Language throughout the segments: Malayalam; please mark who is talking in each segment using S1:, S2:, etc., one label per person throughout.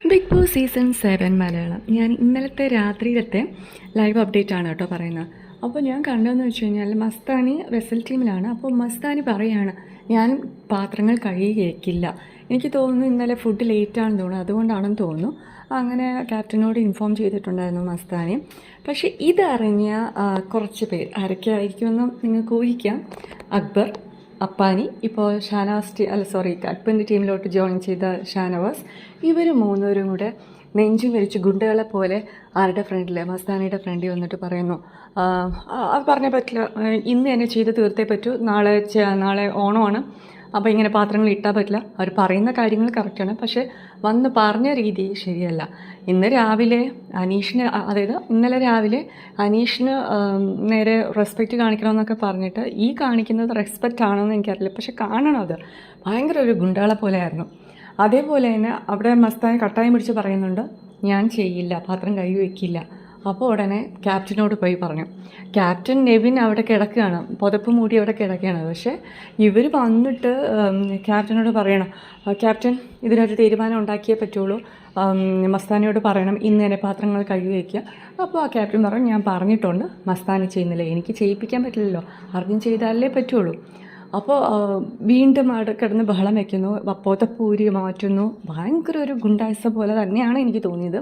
S1: Big boss season 7 Malayalam. ഞാൻ ഇന്നലത്തെ രാത്രിയിലത്തെ ലൈവ് അപ്ഡേറ്റ് ആണ് കേട്ടോ പറയുന്നത്. അപ്പോൾ ഞാൻ കണ്ടതെന്ന് വെച്ച് കഴിഞ്ഞാൽ മസ്താനി വെസൽ ടീമിലാണ്. അപ്പോൾ മസ്താനി പറയാണ് ഞാൻ പാത്രങ്ങൾ കഴുകിയേക്കില്ല. എനിക്ക് തോന്നുന്നു ഇന്നലെ ഫുഡ് ലേറ്റാണെന്ന് തോന്നുന്നു, അതുകൊണ്ടാണെന്ന് തോന്നുന്നു. അങ്ങനെ ക്യാപ്റ്റനോട് ഇൻഫോം ചെയ്തിട്ടുണ്ടായിരുന്നു മസ്താനി. പക്ഷേ ഇതറിഞ്ഞ കുറച്ച് പേർ ആരൊക്കെയായിരിക്കുമെന്ന് നിങ്ങൾക്ക് ഊഹിക്കാം. അക്ബർ, അപ്പാനി, ഇപ്പോൾ അക്ബറിൻ്റെ ടീമിലോട്ട് ജോയിൻ ചെയ്ത ഷാനവാസ്, ഇവർ മൂന്നുപേരും കൂടെ നെഞ്ചും വിരിച്ച് ഗുണ്ടകളെ പോലെ ആരുടെ ഫ്രണ്ടിൽ, മസ്താനിയുടെ ഫ്രണ്ടിൽ വന്നിട്ട് പറയുന്നു, അത് പറഞ്ഞാൽ പറ്റില്ല, ഇന്ന് തന്നെ ചെയ്ത് തീർത്തേ പറ്റൂ, നാളെ ഓണമാണ്, അപ്പോൾ ഇങ്ങനെ പാത്രങ്ങൾ ഇട്ടാൽ പറ്റില്ല. അവർ പറയുന്ന കാര്യങ്ങൾ കറക്റ്റാണ്, പക്ഷേ വന്ന് പറഞ്ഞ രീതി ശരിയല്ല. ഇന്നലെ രാവിലെ അനീഷിന് നേരെ റെസ്പെക്റ്റ് കാണിക്കണമെന്നൊക്കെ പറഞ്ഞിട്ട് ഈ കാണിക്കുന്നത് റെസ്പെക്റ്റ് ആണെന്ന് എനിക്കറിയില്ല, പക്ഷെ കാണണം, അത് ഭയങ്കര ഒരു ഗുണ്ടകളെ പോലെയായിരുന്നു. അതേപോലെ തന്നെ അവിടെ മസ്താനി കട്ടായം പിടിച്ച് പറയുന്നുണ്ട്, ഞാൻ ചെയ്യില്ല, പാത്രം കഴുകി വയ്ക്കില്ല. അപ്പോൾ ഉടനെ ക്യാപ്റ്റനോട് പോയി പറഞ്ഞു. ക്യാപ്റ്റൻ നെവിൻ അവിടെ കിടക്കുകയാണ്, പുതപ്പ് മൂടി അവിടെ കിടക്കുകയാണ്. പക്ഷേ ഇവർ വന്നിട്ട് ക്യാപ്റ്റനോട് പറയണം, ക്യാപ്റ്റൻ ഇതിനൊരു തീരുമാനം ഉണ്ടാക്കിയേ പറ്റുള്ളൂ, മസ്താനിയോട് പറയണം ഇന്ന് തന്നെ പാത്രങ്ങൾ കഴുകി വയ്ക്കുക. അപ്പോൾ ആ ക്യാപ്റ്റൻ പറഞ്ഞു, ഞാൻ പറഞ്ഞിട്ടുണ്ട്, മസ്താനി ചെയ്യുന്നില്ല, എനിക്ക് ചെയ്യിപ്പിക്കാൻ പറ്റില്ലല്ലോ, ആർക്കും ചെയ്താലേ പറ്റുള്ളൂ. അപ്പോൾ വീണ്ടും അവിടെ കിടന്ന് ബഹളം വയ്ക്കുന്നു, പുതപ്പൂരി മാറ്റുന്നു. ഭയങ്കര ഒരു ഗുണ്ടായിസം പോലെ തന്നെയാണ് എനിക്ക് തോന്നിയത്.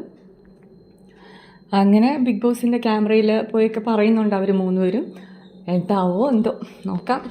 S1: അങ്ങനെ ബിഗ് ബോസിൻ്റെ ക്യാമറയിൽ പോയൊക്കെ പറയുന്നുണ്ട് അവർ മൂന്നുപേരും. എന്താവോ എന്തോ, നോക്കാം.